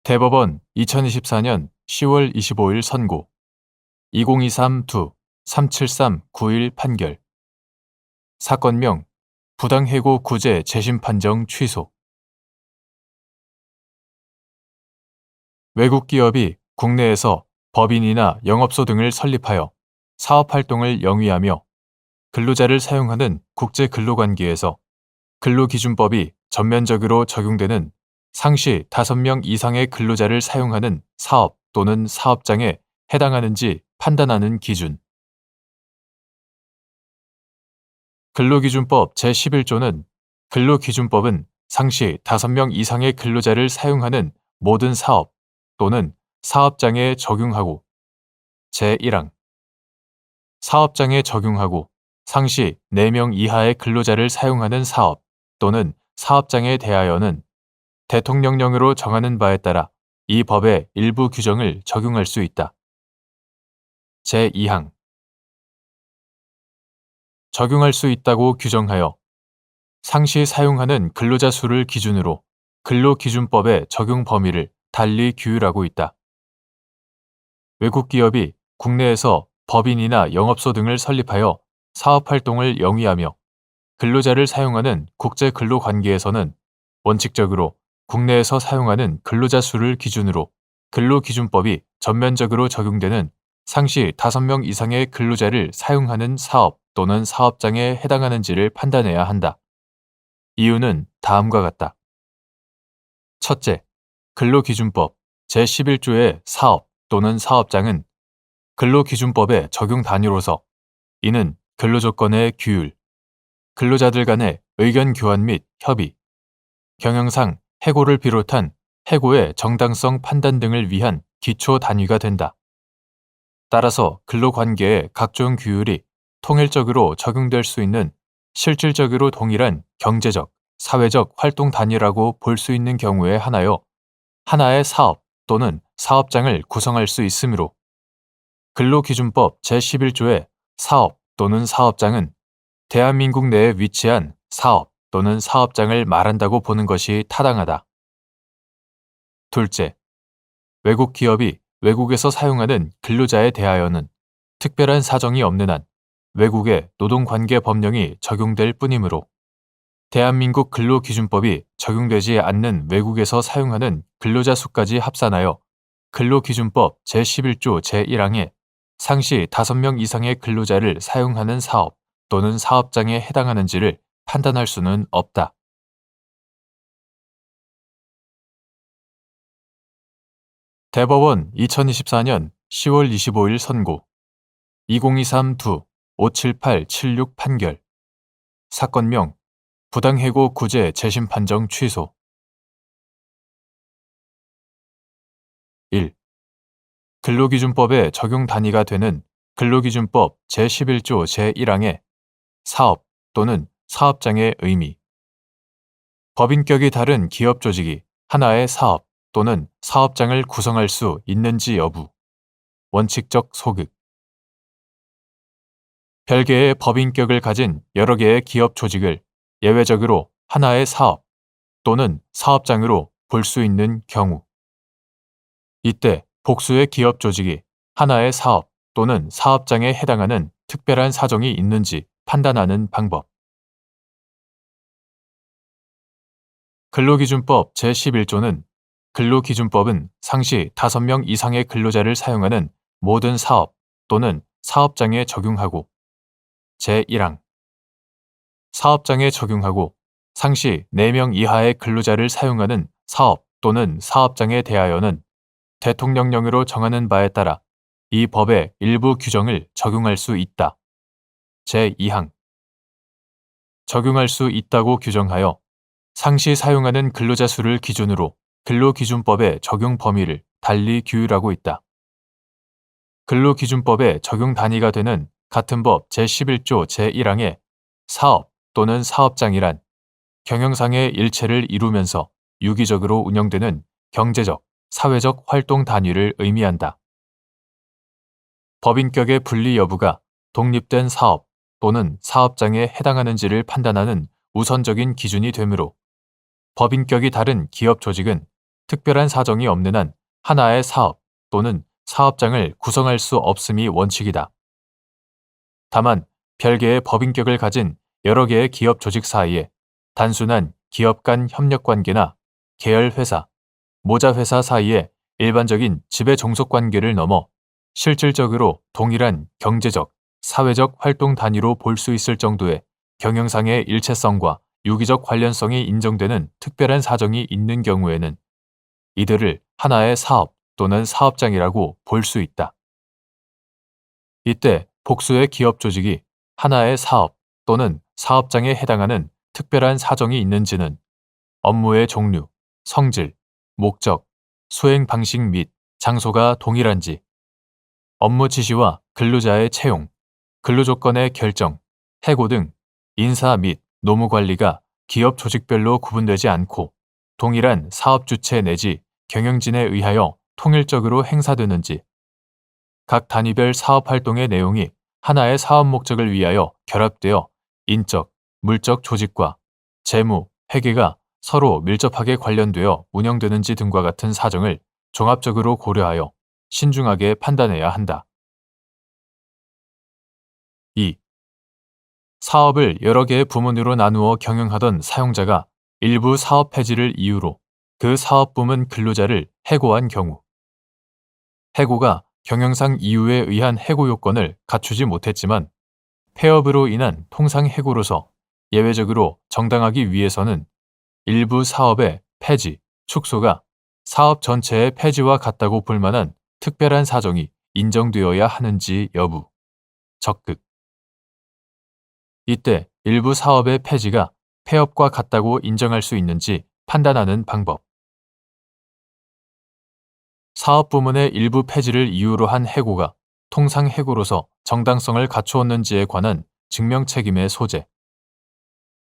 대법원 2024년 10월 25일 선고 2023-2 37391 판결 사건명 부당해고 구제 재심 판정 취소. 외국 기업이 국내에서 법인이나 영업소 등을 설립하여 사업활동을 영위하며 근로자를 사용하는 국제근로관계에서 근로기준법이 전면적으로 적용되는 상시 5명 이상의 근로자를 사용하는 사업 또는 사업장에 해당하는지 판단하는 기준. 근로기준법 제11조는 근로기준법은 상시 5명 이상의 근로자를 사용하는 모든 사업 또는 사업장에 적용하고 제1항 사업장에 적용하고 상시 4명 이하의 근로자를 사용하는 사업 또는 사업장에 대하여는 대통령령으로 정하는 바에 따라 이 법의 일부 규정을 적용할 수 있다. 제2항 적용할 수 있다고 규정하여 상시 사용하는 근로자 수를 기준으로 근로기준법의 적용 범위를 달리 규율하고 있다. 외국 기업이 국내에서 법인이나 영업소 등을 설립하여 사업활동을 영위하며 근로자를 사용하는 국제근로관계에서는 원칙적으로 국내에서 사용하는 근로자 수를 기준으로 근로기준법이 전면적으로 적용되는 상시 5명 이상의 근로자를 사용하는 사업 또는 사업장에 해당하는지를 판단해야 한다. 이유는 다음과 같다. 첫째, 근로기준법 제11조의 사업 또는 사업장은 근로기준법의 적용 단위로서 이는 근로조건의 규율, 근로자들 간의 의견 교환 및 협의, 경영상 해고를 비롯한 해고의 정당성 판단 등을 위한 기초 단위가 된다. 따라서 근로관계의 각종 규율이 통일적으로 적용될 수 있는 실질적으로 동일한 경제적, 사회적 활동 단위라고 볼 수 있는 경우에 하나여 하나의 사업 또는 사업장을 구성할 수 있으므로 근로기준법 제11조의 사업 또는 사업장은 대한민국 내에 위치한 사업 또는 사업장을 말한다고 보는 것이 타당하다. 둘째, 외국 기업이 외국에서 사용하는 근로자에 대하여는 특별한 사정이 없는 한 외국의 노동관계 법령이 적용될 뿐이므로 대한민국 근로기준법이 적용되지 않는 외국에서 사용하는 근로자 수까지 합산하여 근로기준법 제11조 제1항에 상시 5명 이상의 근로자를 사용하는 사업 또는 사업장에 해당하는지를 판단할 수는 없다. 대법원 2024년 10월 25일 선고 2023-2 57876 판결 사건명 부당해고 구제 재심 판정 취소. 1. 근로기준법의 적용 단위가 되는 근로기준법 제11조 제1항의 사업 또는 사업장의 의미. 법인격이 다른 기업 조직이 하나의 사업 또는 사업장을 구성할 수 있는지 여부. 원칙적 소극. 별개의 법인격을 가진 여러 개의 기업 조직을 예외적으로 하나의 사업 또는 사업장으로 볼 수 있는 경우. 이때 복수의 기업 조직이 하나의 사업 또는 사업장에 해당하는 특별한 사정이 있는지 판단하는 방법. 근로기준법 제11조는 근로기준법은 상시 5명 이상의 근로자를 사용하는 모든 사업 또는 사업장에 적용하고 제1항 사업장에 적용하고 상시 4명 이하의 근로자를 사용하는 사업 또는 사업장에 대하여는 대통령령으로 정하는 바에 따라 이 법의 일부 규정을 적용할 수 있다. 제2항 적용할 수 있다고 규정하여 상시 사용하는 근로자 수를 기준으로 근로기준법의 적용 범위를 달리 규율하고 있다. 근로기준법의 적용 단위가 되는 같은 법 제11조 제1항의 사업 또는 사업장이란 경영상의 일체를 이루면서 유기적으로 운영되는 경제적, 사회적 활동 단위를 의미한다. 법인격의 분리 여부가 독립된 사업 또는 사업장에 해당하는지를 판단하는 우선적인 기준이 되므로 법인격이 다른 기업 조직은 특별한 사정이 없는 한 하나의 사업 또는 사업장을 구성할 수 없음이 원칙이다. 다만 별개의 법인격을 가진 여러 개의 기업 조직 사이에 단순한 기업 간 협력 관계나 계열 회사, 모자 회사 사이의 일반적인 지배 종속 관계를 넘어 실질적으로 동일한 경제적, 사회적 활동 단위로 볼 수 있을 정도의 경영상의 일체성과 유기적 관련성이 인정되는 특별한 사정이 있는 경우에는 이들을 하나의 사업 또는 사업장이라고 볼 수 있다. 이때 복수의 기업 조직이 하나의 사업 또는 사업장에 해당하는 특별한 사정이 있는지는 업무의 종류, 성질, 목적, 수행 방식 및 장소가 동일한지, 업무 지시와 근로자의 채용, 근로조건의 결정, 해고 등 인사 및 노무 관리가 기업 조직별로 구분되지 않고 동일한 사업 주체 내지 경영진에 의하여 통일적으로 행사되는지, 각 단위별 사업 활동의 내용이 하나의 사업 목적을 위하여 결합되어 인적, 물적 조직과 재무, 회계가 서로 밀접하게 관련되어 운영되는지 등과 같은 사정을 종합적으로 고려하여 신중하게 판단해야 한다. 2. 사업을 여러 개의 부문으로 나누어 경영하던 사용자가 일부 사업 폐지를 이유로 그 사업 부문 근로자를 해고한 경우, 해고가 경영상 이유에 의한 해고 요건을 갖추지 못했지만 폐업으로 인한 통상 해고로서 예외적으로 정당하기 위해서는 일부 사업의 폐지, 축소가 사업 전체의 폐지와 같다고 볼 만한 특별한 사정이 인정되어야 하는지 여부, 적극. 이때 일부 사업의 폐지가 폐업과 같다고 인정할 수 있는지 판단하는 방법. 사업 부문의 일부 폐지를 이유로 한 해고가 통상 해고로서 정당성을 갖추었는지에 관한 증명 책임의 소재.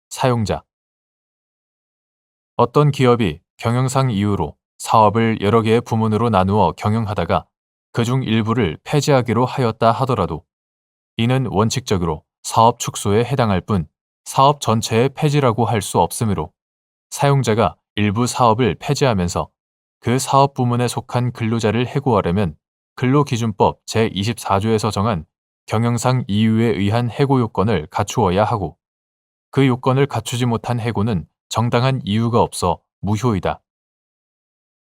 사용자. 어떤 기업이 경영상 이유로 사업을 여러 개의 부문으로 나누어 경영하다가 그중 일부를 폐지하기로 하였다 하더라도 이는 원칙적으로 사업 축소에 해당할 뿐 사업 전체의 폐지라고 할 수 없으므로 사용자가 일부 사업을 폐지하면서 그 사업 부문에 속한 근로자를 해고하려면 근로기준법 제24조에서 정한 경영상 이유에 의한 해고 요건을 갖추어야 하고 그 요건을 갖추지 못한 해고는 정당한 이유가 없어 무효이다.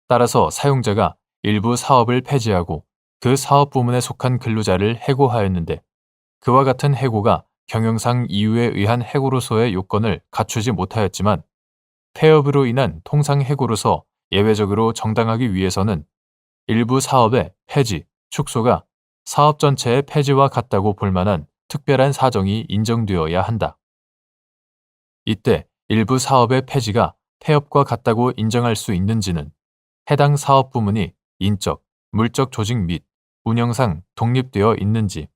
따라서 사용자가 일부 사업을 폐지하고 그 사업 부문에 속한 근로자를 해고하였는데 그와 같은 해고가 경영상 이유에 의한 해고로서의 요건을 갖추지 못하였지만 폐업으로 인한 통상 해고로서 예외적으로 정당하기 위해서는 일부 사업의 폐지, 축소가 사업 전체의 폐지와 같다고 볼 만한 특별한 사정이 인정되어야 한다. 이때 일부 사업의 폐지가 폐업과 같다고 인정할 수 있는지는 해당 사업 부문이 인적, 물적 조직 및 운영상 독립되어 있는지,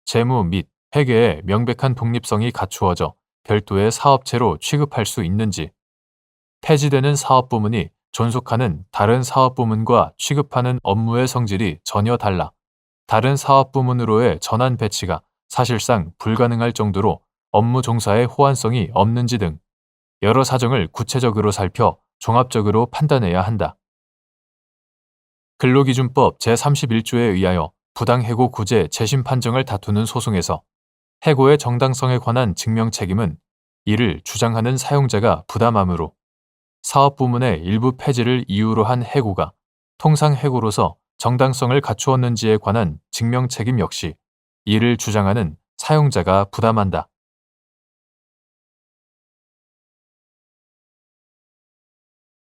재무 및 회계의 명백한 독립성이 갖추어져 별도의 사업체로 취급할 수 있는지, 폐지되는 사업 부문이 존속하는 다른 사업 부문과 취급하는 업무의 성질이 전혀 달라 다른 사업 부문으로의 전환 배치가 사실상 불가능할 정도로 업무 종사의 호환성이 없는지 등 여러 사정을 구체적으로 살펴 종합적으로 판단해야 한다. 근로기준법 제31조에 의하여 부당해고 구제 재심 판정을 다투는 소송에서 해고의 정당성에 관한 증명 책임은 이를 주장하는 사용자가 부담하므로 사업 부문의 일부 폐지를 이유로 한 해고가 통상 해고로서 정당성을 갖추었는지에 관한 증명 책임 역시 이를 주장하는 사용자가 부담한다.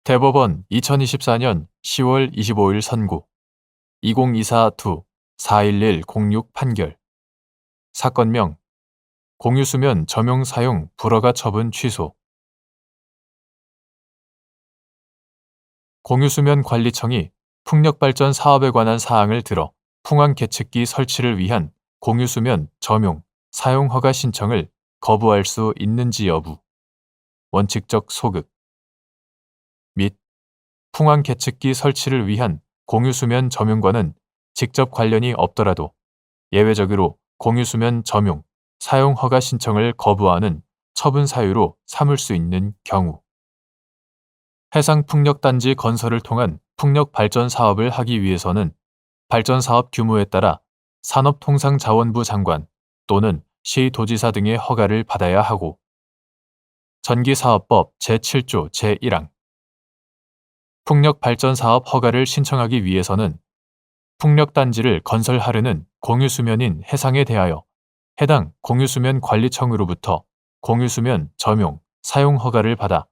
대법원 2024년 10월 25일 선고 2024-2-41106 판결 사건명 공유수면 점용 사용 불허가 처분 취소 공유수면 관리청이 풍력발전 사업에 관한 사항을 들어 풍황 계측기 설치를 위한 공유수면 점용, 사용 허가 신청을 거부할 수 있는지 여부, 원칙적 소급 및 풍황 계측기 설치를 위한 공유수면 점용과는 직접 관련이 없더라도 예외적으로 공유수면 점용, 사용 허가 신청을 거부하는 처분 사유로 삼을 수 있는 경우 해상풍력단지 건설을 통한 풍력발전 사업을 하기 위해서는 발전사업 규모에 따라 산업통상자원부 장관 또는 시도지사 등의 허가를 받아야 하고 전기사업법 제7조 제1항 풍력발전사업 허가를 신청하기 위해서는 풍력단지를 건설하려는 공유수면인 해상에 대하여 해당 공유수면관리청으로부터 공유수면 점용, 사용 허가를 받아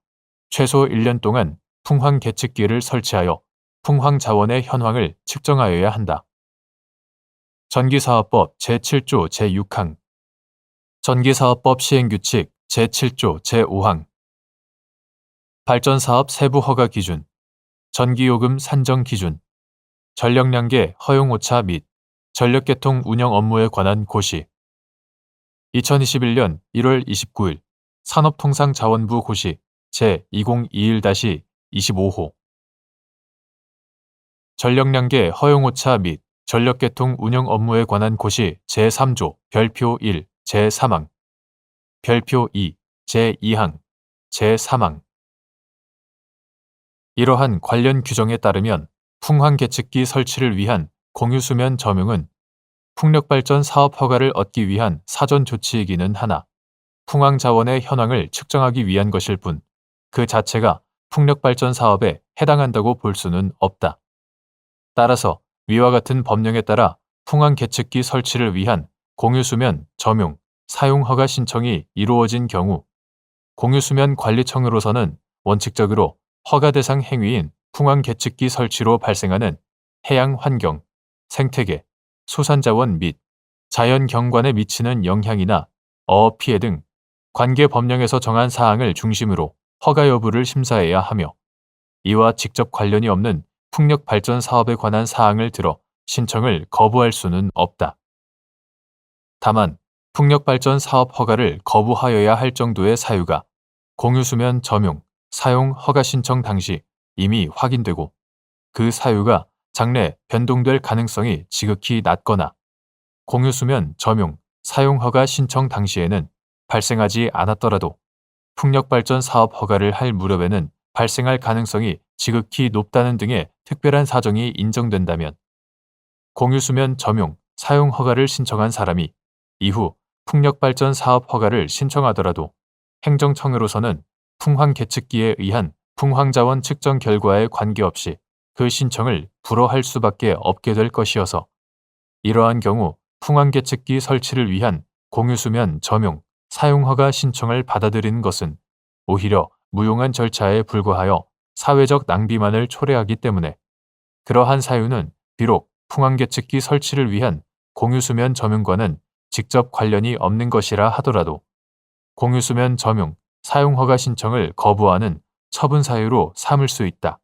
최소 1년 동안 풍황계측기를 설치하여 풍황자원의 현황을 측정하여야 한다. 전기사업법 제7조 제6항 전기사업법 시행규칙 제7조 제5항 발전사업 세부 허가 기준 전기요금 산정 기준 전력량계 허용오차 및 전력계통 운영 업무에 관한 고시 2021년 1월 29일 산업통상자원부 고시 제2021-25호 전력량계 허용오차 및 전력계통 운영 업무에 관한 고시 제3조 별표 1 제3항 별표 2 제2항 제3항 이러한 관련 규정에 따르면 풍황계측기 설치를 위한 공유수면 점용은 풍력발전 사업 허가를 얻기 위한 사전 조치이기는 하나 풍황자원의 현황을 측정하기 위한 것일 뿐 그 자체가 풍력발전 사업에 해당한다고 볼 수는 없다. 따라서 위와 같은 법령에 따라 풍황계측기 설치를 위한 공유수면 점용, 사용 허가 신청이 이루어진 경우 공유수면관리청으로서는 원칙적으로 허가 대상 행위인 풍황계측기 설치로 발생하는 해양환경, 생태계, 수산자원 및 자연경관에 미치는 영향이나 어업피해 등 관계 법령에서 정한 사항을 중심으로 허가 여부를 심사해야 하며 이와 직접 관련이 없는 풍력발전 사업에 관한 사항을 들어 신청을 거부할 수는 없다. 다만 풍력발전 사업 허가를 거부하여야 할 정도의 사유가 공유수면 점용, 사용 허가 신청 당시 이미 확인되고 그 사유가 장래 변동될 가능성이 지극히 낮거나 공유수면 점용, 사용 허가 신청 당시에는 발생하지 않았더라도 풍력발전 사업 허가를 할 무렵에는 발생할 가능성이 지극히 높다는 등의 특별한 사정이 인정된다면 공유수면 점용, 사용 허가를 신청한 사람이 이후 풍력발전 사업 허가를 신청하더라도 행정청으로서는 풍황계측기에 의한 풍황자원 측정 결과에 관계없이 그 신청을 불허할 수밖에 없게 될 것이어서 이러한 경우 풍황계측기 설치를 위한 공유수면 점용, 사용허가 신청을 받아들이는 것은 오히려 무용한 절차에 불과하여 사회적 낭비만을 초래하기 때문에 그러한 사유는 비록 풍황계측기 설치를 위한 공유수면 점용과는 직접 관련이 없는 것이라 하더라도 공유수면 점용, 사용허가 신청을 거부하는 처분 사유로 삼을 수 있다.